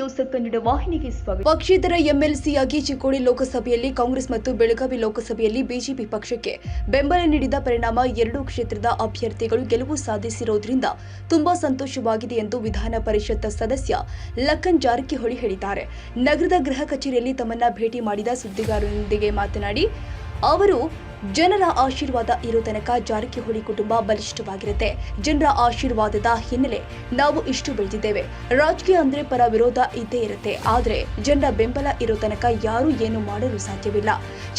News Kannada ವಾಹಿನಿಗೆ ಸ್ವಾಗತ. ಪಕ್ಷೇತರ ಎಂಎಲ್ಸಿಯಾಗಿ ಚಿಕ್ಕೋಡಿ ಲೋಕಸಭೆಯಲ್ಲಿ ಕಾಂಗ್ರೆಸ್ ಮತ್ತು ಬೆಳಗಾವಿ ಲೋಕಸಭೆಯಲ್ಲಿ ಬಿಜೆಪಿ ಪಕ್ಷಕ್ಕೆ ಬೆಂಬಲ ನೀಡಿದ ಪರಿಣಾಮ ಎರಡೂ ಕ್ಷೇತ್ರದ ಅಭ್ಯರ್ಥಿಗಳು ಗೆಲುವು ಸಾಧಿಸಿರುವುದರಿಂದ ತುಂಬಾ ಸಂತೋಷವಾಗಿದೆ ಎಂದು ವಿಧಾನ ಪರಿಷತ್ ಸದಸ್ಯ ಲಖನ್ ಜಾರಕಿಹೊಳಿ ಹೇಳಿದ್ದಾರೆ. ನಗರದ ಗೃಹ ಕಚೇರಿಯಲ್ಲಿ ತಮ್ಮನ್ನ ಭೇಟಿ ಮಾಡಿದ ಸುದ್ದಿಗಾರರೊಂದಿಗೆ ಮಾತನಾಡಿ ಅವರು ಜನರ ಆಶೀರ್ವಾದ ಇರೋ ತನಕ ಜಾರಕಿಹೊಳಿ ಕುಟುಂಬ ಬಲಿಷ್ಠವಾಗಿರುತ್ತೆ. ಜನರ ಆಶೀರ್ವಾದದ ಹಿನ್ನೆಲೆ ನಾವು ಇಷ್ಟು ಬೆಳೆದಿದ್ದೇವೆ. ರಾಜಕೀಯ ಅಂದ್ರೆ ಪರ ವಿರೋಧ ಇದ್ದೇ ಇರುತ್ತೆ, ಆದ್ರೆ ಜನರ ಬೆಂಬಲ ಇರೋ ತನಕ ಯಾರು ಏನು ಮಾಡಲು ಸಾಧ್ಯವಿಲ್ಲ.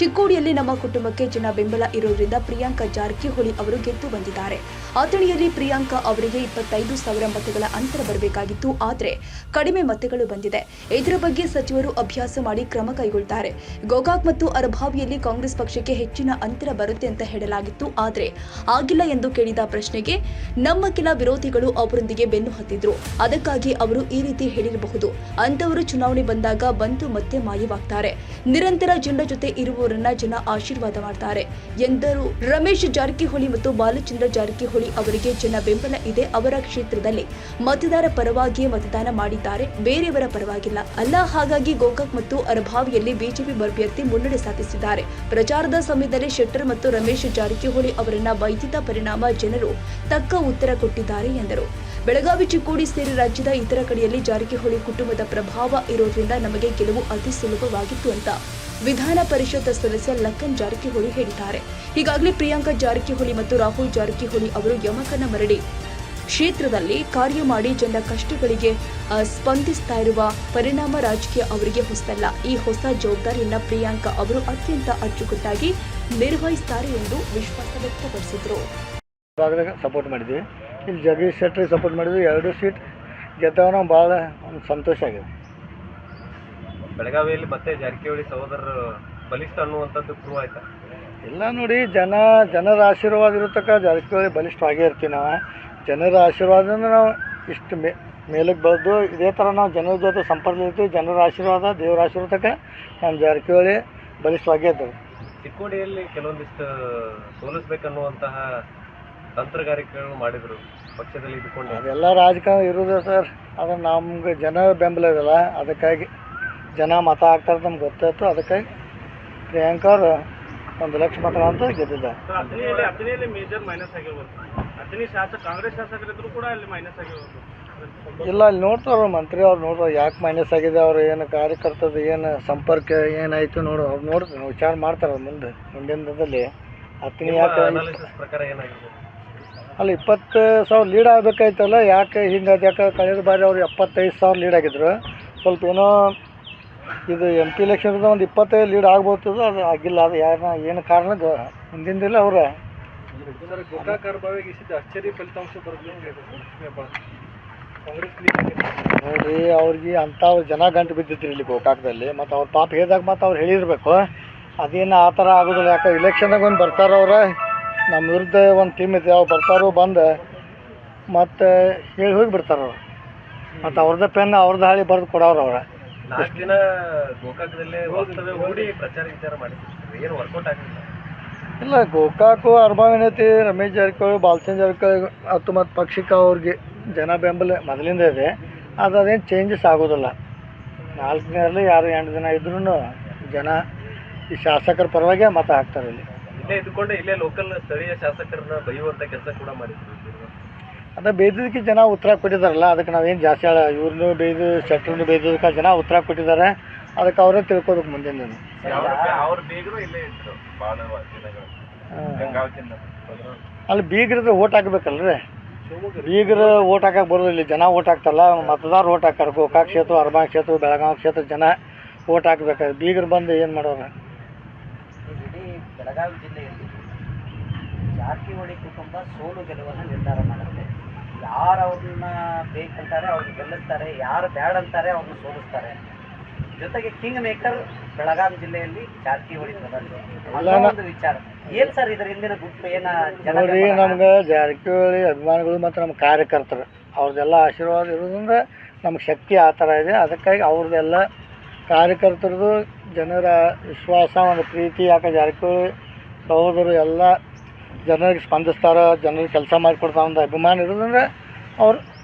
ಚಿಕ್ಕೋಡಿಯಲ್ಲಿ ನಮ್ಮ ಕುಟುಂಬಕ್ಕೆ ಜನ ಬೆಂಬಲ ಇರೋದ್ರಿಂದ ಪ್ರಿಯಾಂಕಾ ಜಾರಕಿಹೊಳಿ ಅವರು ಗೆದ್ದು ಬಂದಿದ್ದಾರೆ. ಅಥಣಿಯಲ್ಲಿ ಪ್ರಿಯಾಂಕಾ ಅವರಿಗೆ 25,000 ಮತಗಳ ಅಂತರ ಬರಬೇಕಾಗಿತ್ತು, ಆದ್ರೆ ಕಡಿಮೆ ಮತಗಳು ಬಂದಿದೆ. ಇದರ ಬಗ್ಗೆ ಸಚಿವರು ಅಭ್ಯಾಸ ಮಾಡಿ ಕ್ರಮ ಕೈಗೊಳ್ಳುತ್ತಾರೆ. ಗೋಕಾಕ್ ಮತ್ತು ಅರಭಾವಿಯಲ್ಲಿ ಕಾಂಗ್ರೆಸ್ ಪಕ್ಷಕ್ಕೆ ಹೆಚ್ಚಿನ ಅಂತರ ಬರುತ್ತೆ ಅಂತ ಹೇಳಲಾಗಿತ್ತು, ಆದ್ರೆ ಆಗಿಲ್ಲ ಎಂದು ಕೇಳಿದ ಪ್ರಶ್ನೆಗೆ ನಮ್ಮ ಕೆಲ ವಿರೋಧಿಗಳು ಅವರೊಂದಿಗೆ ಬೆನ್ನು ಹತ್ತಿದ್ರು, ಅದಕ್ಕಾಗಿ ಅವರು ಈ ರೀತಿ ಹೇಳಿರಬಹುದು. ಅಂತವರು ಚುನಾವಣೆ ಬಂದಾಗ ಬಂದು ಮತ್ತೆ ಮಾಯವಾಗ್ತಾರೆ. ನಿರಂತರ ಜನರ ಜೊತೆ ಇರುವವರನ್ನ ಜನ ಆಶೀರ್ವಾದ ಮಾಡ್ತಾರೆ ಎಂದರು. ರಮೇಶ್ ಜಾರಕಿಹೊಳಿ ಮತ್ತು ಬಾಲಚಂದ್ರ ಜಾರಕಿಹೊಳಿ ಅವರಿಗೆ ಜನ ಬೆಂಬಲ ಇದೆ. ಅವರ ಕ್ಷೇತ್ರದಲ್ಲಿ ಮತದಾರ ಪರವಾಗಿಯೇ ಮತದಾನ ಮಾಡಿದ್ದಾರೆ, ಬೇರೆಯವರ ಪರವಾಗಿಲ್ಲ ಅಲ್ಲ. ಹಾಗಾಗಿ ಗೋಕಾಕ್ ಮತ್ತು ಅರಭಾವಿಯಲ್ಲಿ ಬಿಜೆಪಿ ಅಭ್ಯರ್ಥಿ ಮುನ್ನಡೆ ಸಾಧಿಸಿದ್ದಾರೆ. ಪ್ರಚಾರದ ಸಮಯದಲ್ಲಿ ಶೆಟ್ಟರ್ ಮತ್ತು ರಮೇಶ್ ಜಾರಕಿಹೊಳಿ ಅವರನ್ನ ಬೈದಿದ್ದ ಪರಿಣಾಮ ಜನರು ತಕ್ಕ ಉತ್ತರ ಕೊಟ್ಟಿದ್ದಾರೆ ಎಂದರು. ಬೆಳಗಾವಿ, ಚಿಕ್ಕೋಡಿ ಸೇರಿ ರಾಜ್ಯದ ಇತರ ಕಡೆಯಲ್ಲಿ ಜಾರಕಿಹೊಳಿ ಕುಟುಂಬದ ಪ್ರಭಾವ ಇರೋದ್ರಿಂದ ನಮಗೆ ಗೆಲುವು ಅತಿ ಸುಲಭವಾಗಿತ್ತು ಅಂತ ವಿಧಾನ ಪರಿಷತ್ ಸದಸ್ಯ ಲಖನ್ ಜಾರಕಿಹೊಳಿ ಹೇಳಿದ್ದಾರೆ. ಈಗಾಗಲೇ ಪ್ರಿಯಾಂಕಾ ಜಾರಕಿಹೊಳಿ ಮತ್ತು ರಾಹುಲ್ ಜಾರಕಿಹೊಳಿ ಅವರು ಯಮಕನಮರಡಿ ಕ್ಷೇತ್ರದಲ್ಲಿ ಕಾರ್ಯ ಮಾಡಿ ಜನರ ಕಷ್ಟಗಳಿಗೆ ಸ್ಪಂದಿಸ್ತಾ ಇರುವ ಪರಿಣಾಮ ರಾಜಕೀಯ ಅವರಿಗೆ ಹೊಸದಲ್ಲ. ಈ ಹೊಸ ಜವಾಬ್ದಾರಿಯನ್ನ ಪ್ರಿಯಾಂಕಾ ಅವರು ಅತ್ಯಂತ ಅಚ್ಚುಕಟ್ಟಾಗಿ ನಿರ್ವಹಿಸುತ್ತಾರೆ ಎಂದು ವಿಶ್ವಾಸ ವ್ಯಕ್ತಪಡಿಸಿದರು. ಸಪೋರ್ಟ್ ಮಾಡಿದ್ವಿ, ಇಲ್ಲಿ ಜಗದೀಶ್ ಶೆಟ್ಟರ್ ಸಪೋರ್ಟ್ ಮಾಡಿದ್ವಿ. 2 ಸೀಟ್ ಗೆದ್ದವ ನಾವು ಭಾಳ ಸಂತೋಷ ಆಗಿದೆ. ಬೆಳಗಾವಿಯಲ್ಲಿ ಮತ್ತೆ ಜಾರಕಿಹೊಳಿ ಸಹೋದರರು ಬಲಿಷ್ಠ ಅನ್ನುವಂಥದ್ದು ಪ್ರೂವ್ ಆಯ್ತಾ? ಇಲ್ಲ ನೋಡಿ, ಜನರ ಆಶೀರ್ವಾದ ಇರತಕ್ಕ ಜಾರಕಿಹೊಳಿ ಬಲಿಷ್ಠವಾಗೇ ಇರ್ತೀವಿ. ನಾವು ಜನರ ಆಶೀರ್ವಾದದಿಂದ ನಾವು ಇಷ್ಟು ಮೇಲಕ್ಕೆ ಬೆಳೆದು ಇದೇ ಥರ ನಾವು ಜನರ ಜೊತೆ ಸಂಪರ್ಕದಲ್ಲಿರ್ತೀವಿ. ಜನರ ಆಶೀರ್ವಾದ, ದೇವರ ಆಶೀರ್ವಾದಕ್ಕೆ ನಮ್ಮ ಜಾರಕಿಹೊಳಿ ಬಲಿಷ್ಠವಾಗೇ ಇದ್ದೇವೆ. ಚಿಕ್ಕೋಡಿಯಲ್ಲಿ ಕೆಲವೊಂದಿಷ್ಟು ಸೋಲಿಸ್ಬೇಕನ್ನುವಂತಹ ತಂತ್ರಗಾರಿಕೆಗಳು ಮಾಡಿದರು ಪಕ್ಷದಲ್ಲಿ ಇದ್ದುಕೊಂಡು. ಅದೆಲ್ಲ ರಾಜಕಾರಣ ಇರೋದು ಸರ್, ಆದರೆ ನಮ್ಗೆ ಜನ ಬೆಂಬಲ ಇರಲ್ಲ, ಅದಕ್ಕಾಗಿ ಜನ ಮತ ಹಾಕ್ತಾರೆ ನಮ್ಗೆ ಗೊತ್ತಾಯ್ತು. ಅದಕ್ಕಾಗಿ ಪ್ರಿಯಾಂಕಾ ಅವರು 1 ಲಕ್ಷ ಮತ ಅಂತ ಗೆದ್ದಿದ್ದಾರೆ. ಅಥಣಿಯಲ್ಲಿ ಮೇಜರ್ ಮೈನಸ್ ಆಗಿರ್ಬೋದು. ಅಥಣಿ ಕಾಂಗ್ರೆಸ್ ಶಾಸಕರಿದ್ರು ಕೂಡ ಅಲ್ಲಿ ಮೈನಸ್ ಆಗಿರ್ಬೋದು. ಇಲ್ಲ, ಅಲ್ಲಿ ನೋಡ್ತಾರೆ ಮಂತ್ರಿ ಅವ್ರು ನೋಡ್ತಾರೆ ಯಾಕೆ ಮೈನಸ್ ಆಗಿದೆ, ಅವ್ರು ಏನು ಕಾರ್ಯಕರ್ತದ ಏನು ಸಂಪರ್ಕ ಏನಾಯಿತು ನೋಡು, ಅವ್ರು ನೋಡ್ತಾರೆ, ವಿಚಾರ ಮಾಡ್ತಾರೆ ಮುಂದಿನ ದಿನದಲ್ಲಿ. ಅಥಣಿ ಯಾಕೆ ಪ್ರಕಾರ ಏನಾಗಿದೆ ಅಲ್ಲಿ 20,000 ಲೀಡ್ ಆಗಬೇಕಾಯ್ತಲ್ಲ, ಯಾಕೆ ಹಿಂಗೆ? ಯಾಕೆ ಕಳೆದ ಬಾರಿ ಅವ್ರು 75,000 ಲೀಡ್ ಆಗಿದ್ರು. ಸ್ವಲ್ಪ ಏನೋ ಇದು MP ಎಲೆಕ್ಷನ್ದ ಒಂದು 25 ಲೀಡ್ ಆಗ್ಬೋದು, ಅದು ಆಗಿಲ್ಲ. ಅದು ಏನು ಕಾರಣ ಮುಂದಿನ ಅವ್ರ ಗೋಕಾಕ್ ಅರಭಾವಿಗೆ ಅಚ್ಚರಿ ಫಲಿತಾಂಶ ನೋಡ್ರಿ, ಅವ್ರಿಗೆ ಅಂಥವ್ರು ಜನ ಗಂಟು ಬಿದ್ದಿದ್ರು ಇಲ್ಲಿ ಗೋಕಾಕದಲ್ಲಿ. ಮತ್ತು ಅವ್ರ ಪಾಪ ಹೇಳಿದಾಗ ಮತ್ತು ಅವ್ರು ಹೇಳಿರ್ಬೇಕು. ಅದೇನು ಆ ಥರ ಆಗೋದಿಲ್ಲ. ಯಾಕೆ ಇಲೆಕ್ಷನ್ದಾಗ ಒಂದು ಬರ್ತಾರ ಅವ್ರು, ನಮ್ಮ ವಿರುದ್ಧ ಒಂದು ಟೀಮ್ ಐತೆ, ಅವ್ರು ಬರ್ತಾರೋ ಬಂದು ಮತ್ತು ಹೇಳಿ ಹೋಗಿ ಬಿಡ್ತಾರೆ ಅವ್ರು. ಮತ್ತು ಅವ್ರದ್ದು ಪೆನ್ ಅವ್ರದ್ದು ಹಾಳಿ ಬರೆದು ಕೊಡೋರು ಅವ್ರ. 4 ದಿನ ಗೋಕಾಕದಲ್ಲೇ ಹೂಡಿ ಪ್ರಚಾರ ವಿಚಾರ ಮಾಡಿದ್ರು, ಏನು ವರ್ಕೌಟ್ ಆಗಲಿಲ್ಲ. ಇಲ್ಲ, ಗೋಕಾಕು ಅರಭಾವಿ ಏನೈತಿ, ರಮೇಶ್ ಜಾರಕಿಹೊಳಿ, ಬಾಲಚಂದ್ರ ಜಾರಕಿಹೊಳಿ ಮತ್ತು ಪಕ್ಷಕ್ಕೆ ಅವ್ರಿಗೆ ಜನ ಬೆಂಬಲ ಮೊದಲಿಂದ ಇದೆ. ಅದೇನು ಚೇಂಜಸ್ ಆಗೋದಿಲ್ಲ. 4 ದಿನ ಇರಲಿ, 8 ದಿನ ಇದ್ರೂ ಜನ ಈ ಶಾಸಕರ ಪರವಾಗಿ ಮತ ಹಾಕ್ತಾರೆ. ಇಲ್ಲೇ ಇದ್ದುಕೊಂಡು ಇಲ್ಲೇ ಲೋಕಲ್ ಸ್ಥಳೀಯ ಶಾಸಕರನ್ನ ಬೈಯುವಂಥ ಕೆಲಸ ಕೂಡ ಮಾಡಿದ್ರು. ಅದೇ ಬೇಯ್ದಕ್ಕೆ ಜನ ಉತ್ತರ ಕೊಟ್ಟಿದ್ದಾರಲ್ಲ, ಅದಕ್ಕೆ ನಾವೇನು ಜಾಸ್ತಿ ಇವ್ರನ್ನೂ ಬೇಯ್ದು ಶೆಟ್ರನ್ನು ಬೇಯ್ದಕ್ಕೆ ಜನ ಉತ್ತರ ಕೊಟ್ಟಿದ್ದಾರೆ. ಅದಕ್ಕೆ ಅವರೇ ತಿಳ್ಕೊಬೇಕು ಮುಂದಿನ ದಿನ. ಅವ್ರ ಬೀಗರು ಇಲ್ಲೇ ಇದ್ರು ಭಾಳ ದಿನಗಳು. ಅಲ್ಲಿ ಬೀಗರಿದ್ರೆ ಓಟ್ ಹಾಕ್ಬೇಕಲ್ರಿ, ಬೀಗರು ಓಟ್ ಹಾಕಕ್ಕೆ ಬರೋದು. ಇಲ್ಲಿ ಜನ ಓಟ್ ಹಾಕ್ತಾರಲ್ಲ, ಮತದಾರ ಓಟ್ ಹಾಕ್ತಾರೆ. ಗೋಕಾಕ್ ಕ್ಷೇತ್ರ, ಅರಭಾವಿ ಕ್ಷೇತ್ರ, ಬೆಳಗಾವಿ ಕ್ಷೇತ್ರ ಜನ ಓಟ್ ಹಾಕ್ಬೇಕಾದ್ರೆ ಬೀಗರು ಬಂದು ಏನು ಮಾಡೋರು? ಇಡೀ ಬೆಳಗಾವಿ ಜಿಲ್ಲೆಯಲ್ಲಿ ಜಾರಕಿಹೊಳಿ ಕುಟುಂಬ ಸೋಲು ಗೆಲುವನ್ನು ನಿರ್ಧಾರ ಮಾಡುತ್ತೆ. ಯಾರು ಅವ್ರನ್ನ ಬೇಕಂತಾರೆ ಅವ್ರನ್ನ ಗೆಲ್ಲಿಸ್ತಾರೆ, ಯಾರು ಬ್ಯಾಡ ಅಂತಾರೆ ಅವ್ರನ್ನ ಸೋಲಿಸ್ತಾರೆ. ಜೊತೆಗೆ ಕಿಂಗ್ ಮೇಕರ್ ಬೆಳಗಾವಿ ಜಿಲ್ಲೆಯಲ್ಲಿ ಜಾರಕಿಹೊಳಿ ಒಂದು ವಿಚಾರ ಏನು ಸರ್? ಇದರ ಹಿಂದಿನ ಗುಟ್ಟು ಏನ? ನೋಡಿ, ನಮ್ಗೆ ಜಾರಕಿಹೊಳಿ ಅಭಿಮಾನಿಗಳು ಮತ್ತು ನಮ್ಮ ಕಾರ್ಯಕರ್ತರು ಅವ್ರದ್ದೆಲ್ಲ ಆಶೀರ್ವಾದ ಇರೋದ್ರಿಂದ ನಮ್ಗೆ ಶಕ್ತಿ ಆ ಥರ ಇದೆ. ಅದಕ್ಕಾಗಿ ಅವ್ರದ್ದೆಲ್ಲ ಕಾರ್ಯಕರ್ತರದು ಜನರ ವಿಶ್ವಾಸ, ಒಂದು ಪ್ರೀತಿ. ಯಾಕೆ ಜಾರಕಿಹೊಳಿ ಸಹೋದರು ಎಲ್ಲ ಜನರಿಗೆ ಸ್ಪಂದಿಸ್ತಾರೆ, ಜನರಿಗೆ ಕೆಲಸ ಮಾಡಿಕೊಡ್ತಾರೆ, ಒಂದು ಅಭಿಮಾನ ಇರೋದಂದ್ರೆ ಅವ್ರು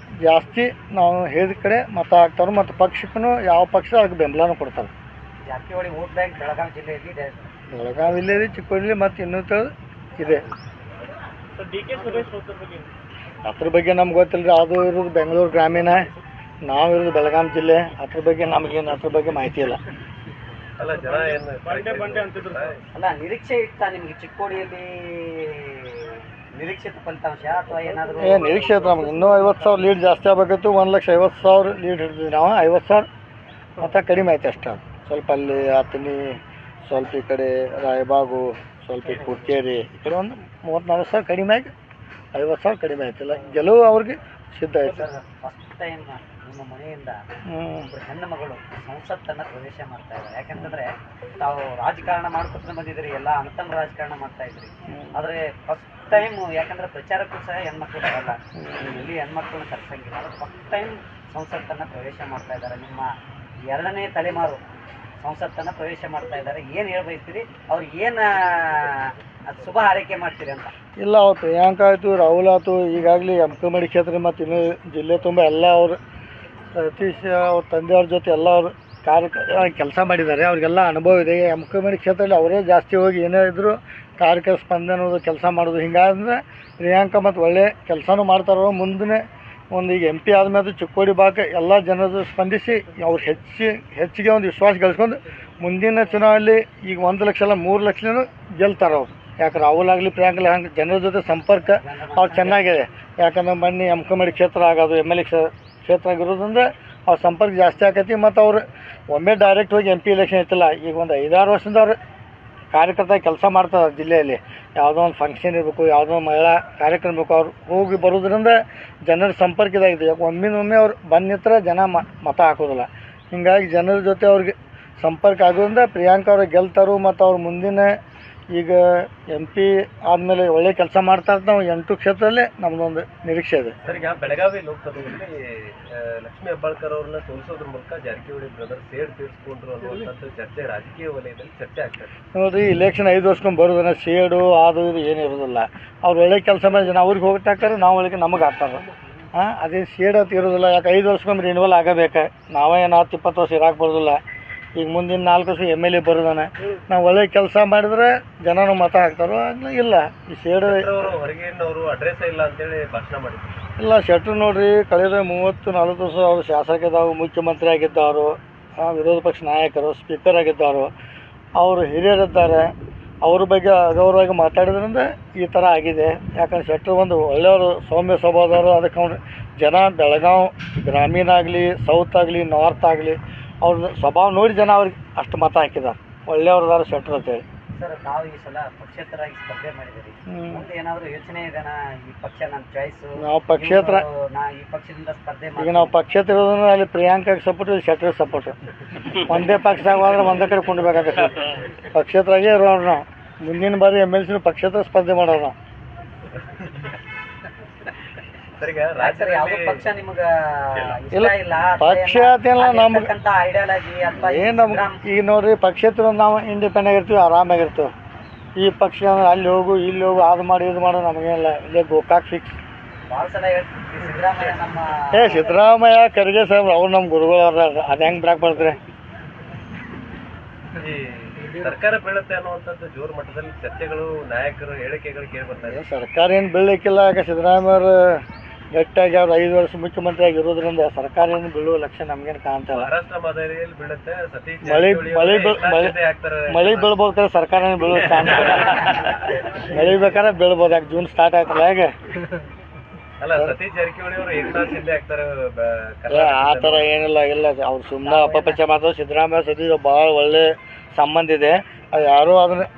ಜಾಸ್ತಿ ನಾವು ಹೇಳಿದ ಕಡೆ ಮತ ಹಾಕ್ತಾರೆ ಮತ್ತು ಪಕ್ಷಕ್ಕೂ ಯಾವ ಪಕ್ಷ ಅದಕ್ಕೆ ಬೆಂಬಲನೂ ಕೊಡ್ತಾರೆ. ಜಾರಕಿಹೊಳಿ ವೋಟ್ ಬ್ಯಾಂಕ್ ಬೆಳಗಾವಿ ಜಿಲ್ಲೆಯಲ್ಲಿ ಇದೆ. ಬೆಳಗಾವಿ ಇಲ್ಲೇ ಚಿಕ್ಕೋಡಿ ಮತ್ತು ಇನ್ನೂ ಇದೆ. DK ಸುರೇಶ್ ಅವ್ರ ಬಗ್ಗೆ ಅದ್ರ ಬಗ್ಗೆ ನಮ್ಗೆ ಗೊತ್ತಿಲ್ಲ ರೀ. ಅದು ಇರೋದು ಬೆಂಗಳೂರು ಗ್ರಾಮೀಣ, ನಾವು ಇರೋದು ಬೆಳಗಾವಿ ಜಿಲ್ಲೆ. ಅದ್ರ ಬಗ್ಗೆ ನಮಗೇನು ಅದ್ರ ಬಗ್ಗೆ ಮಾಹಿತಿ ಇಲ್ಲ. ಅಲ್ಲ ಜನ ಏನು ಬಂಡೆ ಅಂತಿದ್ರು. ಅಲ್ಲ, ನಿರೀಕ್ಷೆ ಇತ್ತಾ ನಿಮಗೆ ಚಿಕ್ಕೋಡಿಯಲ್ಲಿ ನಿರೀಕ್ಷಿತ ಫಲಿತಾಂಶ ಅಥವಾ ಏನಾದರೂ? ನಿರೀಕ್ಷೆ ಐತೆ ನಮ್ಗೆ. ಇನ್ನೂ 50,000 ಲೀಡ್ ಜಾಸ್ತಿ ಆಗಬೇಕಿತ್ತು. 1,50,000 ಲೀಡ್ ಹಿಡಿದ್ವಿ ನಾವು. 50,000 ಮತ್ತು ಕಡಿಮೆ ಐತೆ ಅಷ್ಟೇ. ಸ್ವಲ್ಪ ಅಲ್ಲಿ ಆತನಿ, ಸ್ವಲ್ಪ ಈ ಕಡೆ ರಾಯಬಾಗು, ಸ್ವಲ್ಪ ಈ ಕುರ್ಕೇರಿ, ಈ ಕಡೆ ಒಂದು 34,000 ಕಡಿಮೆ ಆಗಿ 50,000 ಕಡಿಮೆ ಆಯ್ತಿಲ್ಲ. ಗೆಲುವು ಅವ್ರಿಗೆ ಸಿದ್ಧ ಆಯ್ತು. ಫಸ್ಟ್ ಟೈಮ್ ನಿಮ್ಮ ಮನೆಯಿಂದ ಒಬ್ಬರು ಹೆಣ್ಣು ಮಗಳು ಸಂಸತ್ತನ್ನು ಪ್ರವೇಶ ಮಾಡ್ತಾ ಇದ್ದಾರೆ. ಯಾಕಂತಂದ್ರೆ ತಾವು ರಾಜಕಾರಣ ಮಾಡ್ಕೊತ ಬಂದಿದ್ರಿ, ಎಲ್ಲ ಅನುತ್ತಮ ರಾಜಕಾರಣ ಮಾಡ್ತಾ ಇದ್ರಿ. ಆದರೆ ಫಸ್ಟ್ ಟೈಮ್, ಯಾಕಂದ್ರೆ ಪ್ರಚಾರಕ್ಕೂ ಸಹ ಹೆಣ್ಮಕ್ಳು ಬರಲ್ಲ, ಇಲ್ಲಿ ಹೆಣ್ಮಕ್ಳನ್ನ ಕರ್ಸಂಗಿಲ್ಲ. ಅದು ಫಸ್ಟ್ ಟೈಮ್ ಸಂಸತ್ತನ್ನು ಪ್ರವೇಶ ಮಾಡ್ತಾ ಇದ್ದಾರೆ. ನಿಮ್ಮ 2ನೇ ತಲೆಮಾರು ಸಂಸತ್ತನ್ನು ಪ್ರವೇಶ ಮಾಡ್ತಾ ಇದ್ದಾರೆ. ಏನು ಹೇಳ್ಬಯಸ್ತೀರಿ ಅವ್ರಿಗೆ? ಏನು ಅದು ಶುಭ ಹಾರೈಕೆ ಮಾಡ್ತೀರಿ ಅಂತ? ಇಲ್ಲ, ಅವ್ರು ಪ್ರಿಯಾಂಕಾ ಆಯಿತು, ರಾಹುಲ್ ಆಯ್ತು, ಈಗಾಗಲೇ ಎಮ್ಕಮಡಿ ಕ್ಷೇತ್ರ ಮತ್ತು ಇನ್ನೂ ಜಿಲ್ಲೆ ತುಂಬ ಎಲ್ಲ ಅವರು ಸತೀಶ್ ಅವ್ರ ತಂದೆಯವ್ರ ಜೊತೆ ಎಲ್ಲ ಅವರು ಕೆಲಸ ಮಾಡಿದ್ದಾರೆ. ಅವ್ರಿಗೆಲ್ಲ ಅನುಭವ ಇದೆ. ಎಮ್ಕಮಡಿ ಕ್ಷೇತ್ರದಲ್ಲಿ ಅವರೇ ಜಾಸ್ತಿ ಹೋಗಿ ಏನೇ ಇದ್ದರೂ ಕಾರ್ಯಕರ್ತ ಸ್ಪಂದನೋದು ಕೆಲಸ ಮಾಡೋದು. ಹಿಂಗಾದ್ರೆ ಪ್ರಿಯಾಂಕಾ ಮತ್ತು ಒಳ್ಳೆ ಕೆಲಸನೂ ಮಾಡ್ತಾರೋ. ಮುಂದೆ ಒಂದು ಈಗ MP ಆದಮೇಲೆ ಚಿಕ್ಕೋಡಿ ಭಾಗ ಎಲ್ಲ ಜನರು ಸ್ಪಂದಿಸಿ ಅವ್ರು ಹೆಚ್ಚಿಗೆ ಒಂದು ವಿಶ್ವಾಸ ಗಳಿಸ್ಕೊಂಡು ಮುಂದಿನ ಚುನಾವಣೆಯಲ್ಲಿ ಈಗ 1 ಲಕ್ಷ ಅಲ್ಲ 3 ಲಕ್ಷನೂ ಗೆಲ್ತಾರೆ ಅವ್ರು. ಯಾಕೆ ರಾಹುಲ್ ಆಗಲಿ ಪ್ರಿಯಾಂಕಾ ಹಂಗೆ ಜನರ ಜೊತೆ ಸಂಪರ್ಕ ಅವ್ರು ಚೆನ್ನಾಗಿದೆ. ಯಾಕಂದ್ರೆ ಮೊನ್ನೆ ಎಮ್ಕಮಡಿ ಕ್ಷೇತ್ರ ಆಗೋದು MLA ಕ್ಷೇತ್ರ ಆಗಿರೋದ್ರಿಂದ ಅವ್ರ ಸಂಪರ್ಕ ಜಾಸ್ತಿ ಆಕೈತಿ. ಮತ್ತು ಅವ್ರು ಒಮ್ಮೆ ಡೈರೆಕ್ಟ್ ಹೋಗಿ MP ಎಲೆಕ್ಷನ್ ಐತಿಲ್ಲ, ಈಗ ಒಂದು 5-6 ವರ್ಷದಿಂದ ಅವ್ರು ಕಾರ್ಯಕರ್ತ ಕೆಲಸ ಮಾಡ್ತಾರೆ ಜಿಲ್ಲೆಯಲ್ಲಿ. ಯಾವುದೋ ಒಂದು ಫಂಕ್ಷನ್ ಇರಬೇಕು, ಯಾವುದೋ ಒಂದು ಮಹಿಳಾ ಕಾರ್ಯಕ್ರಮ ಇರಬೇಕು, ಅವ್ರು ಹೋಗಿ ಬರೋದ್ರಿಂದ ಜನರ ಸಂಪರ್ಕ ಇದಾಗಿದೆ. ಒಮ್ಮೆ ಅವ್ರು ಬಂದು ನಿಂತ್ರೆ ಜನ ಮತ ಹಾಕೋದಿಲ್ಲ. ಹೀಗಾಗಿ ಜನರ ಜೊತೆ ಅವ್ರಿಗೆ ಸಂಪರ್ಕ ಆಗೋದ್ರಿಂದ ಪ್ರಿಯಾಂಕಾ ಅವ್ರಿಗೆ ಗೆಲ್ತಾರೋ. ಮತ್ತು ಅವ್ರು ಮುಂದಿನ ಈಗ MP ಆದಮೇಲೆ ಒಳ್ಳೆ ಕೆಲಸ ಮಾಡ್ತಾ ಇರ್ತಾರೆ. ನಾವು 8 ಕ್ಷೇತ್ರದಲ್ಲೇ ನಮ್ಮದೊಂದು ನಿರೀಕ್ಷೆ ಇದೆ. ಸರ್, ಈಗ ಬೆಳಗಾವಿ ಲೋಕಸಭೆಯಲ್ಲಿ ಲಕ್ಷ್ಮೀ ಹೆಬ್ಬಾಳ್ಕರ್ ಅವ್ರನ್ನ ಸೋಲಿಸೋದ್ರ ಮೂಲಕ ಜಾರಕಿಹೊಳಿ ಬ್ರದರ್ ಸೇಡ್ ತೀರಿಸ್ಕೊಂಡ್ರು ಅನ್ನುವಂಥದ್ದು ಚರ್ಚೆ ರಾಜಕೀಯ ವಲಯದಲ್ಲಿ ಚರ್ಚೆ ಆಗ್ತದೆ. ನೋಡಿರಿ, ಇಲೆಕ್ಷನ್ 5 ವರ್ಷಕ್ಕೊಮ್ಮೆ ಬರೋದನ್ನ ಸೇಡು ಅದು ಇದು ಏನು ಇರೋದಿಲ್ಲ. ಅವ್ರು ಒಳ್ಳೆ ಕೆಲಸ ಮಾಡಿ ಜನ ಅವ್ರಿಗೆ ಹೋಗ್ತಾ ಹಾಕ್ತಾರೆ, ನಾವು ಒಳಗೆ ನಮಗೆ ಹಾಕ್ತಾರೆ. ಅದೇ ಸೇಡ್ ಅಂತ ಇರೋದಿಲ್ಲ. ಯಾಕೆ 5 ವರ್ಷಕ್ಕೊಮ್ಮೆ ರಿನ್ಯೂವಲ್ ಆಗಬೇಕು. ನಾವೇ 10-20 ವರ್ಷ ಇರಾಕ್ ಬರೋದಿಲ್ಲ. ಈಗ ಮುಂದಿನ 4 ವರ್ಷ MLA ಬರೋದಾನೆ. ನಾವು ಒಳ್ಳೆ ಕೆಲಸ ಮಾಡಿದ್ರೆ ಜನನು ಮತ ಹಾಕ್ತಾರೋ. ಇಲ್ಲ, ಈ ಸೇಡು ಹೊರಗಿನವರು ಅಡ್ರೆಸ್ ಇಲ್ಲ ಅಂತೇಳಿ ಭಾಷಣ ಮಾಡಿದ್ರು. ಇಲ್ಲ, ಶೆಟ್ರು ನೋಡ್ರಿ, ಕಳೆದ 30-40 ವರ್ಷ ಅವರು ಶಾಸಕರಾಗಿ ಮುಖ್ಯಮಂತ್ರಿ ಆಗಿದ್ದವರು, ವಿರೋಧ ಪಕ್ಷ ನಾಯಕರು, ಸ್ಪೀಕರ್ ಆಗಿದ್ದವರು, ಅವರು ಹಿರಿಯರಿದ್ದಾರೆ. ಅವ್ರ ಬಗ್ಗೆ ಅಗೌರವಾಗಿ ಮಾತಾಡೋದ್ರಿಂದ ಈ ಥರ ಆಗಿದೆ. ಯಾಕಂದ್ರೆ ಶೆಟ್ರು ಒಂದು ಒಳ್ಳೆಯವರು, ಸೌಮ್ಯ ಸ್ವಭಾವದವರು. ಅದಕ್ಕೆ ಅವ್ರು ಜನ ಬೆಳಗಾವಿ ಗ್ರಾಮೀಣ ಆಗಲಿ, ಸೌತ್ ಆಗಲಿ, ನಾರ್ತ್ ಆಗಲಿ, ಅವ್ರ ಸ್ವಭಾವ ನೋಡಿ ಜನ ಅವ್ರಿಗೆ ಅಷ್ಟು ಮತ ಹಾಕಿದ್ದಾರೆ. ಒಳ್ಳೆಯವ್ರದಾರ ಶೆಟ್ರು ಅಂತೇಳಿ. ಸರ್, ತಾವು ಈ ಸಲ ಪಕ್ಷೇತರಾಗಿ ಸ್ಪರ್ಧೆ ಮಾಡಿದಿರಿ. ಮುಂದೆ ಏನಾದರೂ ಯೋಚನೆ ಇದೆನಾ? ಈ ಪಕ್ಷ ನನ್ನ ಚಾಯ್ಸ್, ನಾವು ಪಕ್ಷೇತರ, ಈ ಪಕ್ಷದಿಂದ ಸ್ಪರ್ಧೆ ಈಗ ನಾವು ಪಕ್ಷೇತರ ಇರೋದ್ರಿಂದ ಅಲ್ಲಿ ಪ್ರಿಯಾಂಕಾಗೆ ಸಪೋರ್ಟ್, ಶೆಟ್ರಿಗೆ ಸಪೋರ್ಟ್. ಒಂದೇ ಪಕ್ಷದಾಗ ಹೋದ್ರೆ ಒಂದೇ ಕಡೆ ಕೊಂಡ್ಬೇಕಾಗತ್ತೆ. ಪಕ್ಷೇತರಾಗೇ ಇರೋರು ನಾವು. ಮುಂದಿನ ಬಾರಿ MLC ಪಕ್ಷೇತರ ಸ್ಪರ್ಧೆ ಮಾಡೋರು ನಾವು. ಪಕ್ಷ ನಿಮ್ಗೆ ಇಲ್ಲ, ಪಕ್ಷ ಅದೇನಿಲ್ಲ ನಮ್ಗೆ ಐಡಿಯಾಲಜಿ ಅಥವಾ ಏನು ನಮ್ಗೆ. ಈಗ ನೋಡ್ರಿ, ಪಕ್ಷೇತರ ನಾವು ಇಂಡಿಪೆಂಡೆಂಟ್ ಆಗಿರ್ತೀವಿ, ಆರಾಮಾಗಿರ್ತೀವಿ. ಈ ಪಕ್ಷ ಅಂದ್ರೆ ಅಲ್ಲಿ ಹೋಗು ಇಲ್ಲಿ ಹೋಗು ಅದು ಮಾಡಿ ಇದು ಮಾಡೋ ನಮಗೇನಿಲ್ಲ. ಇಲ್ಲೇ ಗೋಕಾಕ್ ಫಿಕ್ಸ್. ಭಾಳ ಸಲ ಹೇಳ್ತೀವಿ ಸಿದ್ದರಾಮಯ್ಯ ನಮ್ಮ ಸಿದ್ದರಾಮಯ್ಯ ಖರ್ಗೆ ಸಾಹೇಬ್ರು ಅವ್ರು ನಮ್ಮ ಗುರುಗಳು ಅವ್ರ. ಅದು ಹೆಂಗೆ ಬ್ರಾಕ್ ಮಾಡ್ತಾರೆ? ಸರ್ಕಾರ ಬೀಳುತ್ತೆ ಅನ್ನುವಂಥದ್ದು ಜೋರು ಮಟ್ಟದಲ್ಲಿ ಚರ್ಚೆಗಳು, ನಾಯಕರು ಹೇಳಿಕೆಗಳು ಕೇಳಿ ಬರ್ತಾ ಇದೆ. ಸರ್ಕಾರ ಏನು ಬೀಳಲಿಕ್ಕಿಲ್ಲ. ಯಾಕೆ ಸಿದ್ದರಾಮಯ್ಯ ಅವರು ಗಟ್ಟಿಯಾಗಿ ಅವ್ರು 5 ವರ್ಷ ಮುಖ್ಯಮಂತ್ರಿ ಆಗಿರೋದ್ರಿಂದ ಸರ್ಕಾರ ಏನು ಬೀಳುವ ಲಕ್ಷಣ ನಮ್ಗೇನು ಕಾಣ್ತಲ್ಲ. ಮಹಾರಾಷ್ಟ್ರ ಮಾದರಿಯಲ್ಲಿ ಬೀಳುತ್ತೆ. ಸತೀಶ್ ಮಳೆ ಬೀಳ್ಬೋದು, ಸರ್ಕಾರ ಏನು ಬೀಳುವ ಚಾನ್ಸ್ ಮಳೆ ಬೇಕಾದ್ರೆ ಬೀಳ್ಬೋದು. ಯಾಕೆ ಜೂನ್ ಸ್ಟಾರ್ಟ್ ಆಯ್ತಲ್ಲ ಹೇಗೆ. ಅಲ್ಲ, ಸತೀಶ್ ಜಾರಕಿಹೊಳಿ ಅವರು ಏಕನಾಥ್ ಶಿಂದೆ ಆಗ್ತಾರೆ. ಆ ಥರ ಏನಿಲ್ಲ. ಇಲ್ಲ, ಅವ್ರು ಸುಮ್ಮನೆ ಅಪಪ್ರಚಾರ ಮಾಡ್ತಾರೆ. ಸಿದ್ದರಾಮಯ್ಯ ಸತೀಶ್ ಭಾಳ ಒಳ್ಳೆ ಸಂಬಂಧ ಇದೆ. ಅದು ಯಾರು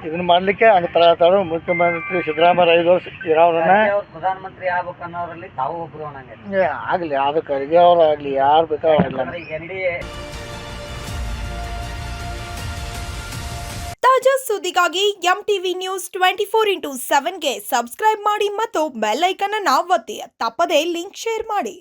ಇದನ್ನ ಮಾಡಲಿಕ್ಕೆ ಹಂಗೆ ತರತಾರೋ. ಮುಖ್ಯಮಂತ್ರಿ ಸಿದ್ದರಾಮಯ್ಯ 5 ವರ್ಷ ಇರೋರನ್ನ ಪ್ರಧಾನಮಂತ್ರಿ ಆಗ್ಬೇಕು ಅನ್ನೋರಲ್ಲಿ ತಾವು ಒಬ್ರು ಆಗಲಿ, ಅದು ಖರ್ಗೆ ಅವ್ರು ಆಗಲಿ, ಯಾರು ಬೇಕಾದ್ರೆ. ತಾಜಾ ಸುದ್ದಿಗಾಗಿ MTV ನ್ಯೂಸ್ 24x7ಗೆ ಸಬ್ಸ್ಕ್ರೈಬ್ ಮಾಡಿ ಮತ್ತು ಬೆಲ್ ಐಕಾನ್ ಅನ್ನು ಒತ್ತಿ. ತಪ್ಪದೇ ಲಿಂಕ್ ಶೇರ್ ಮಾಡಿ.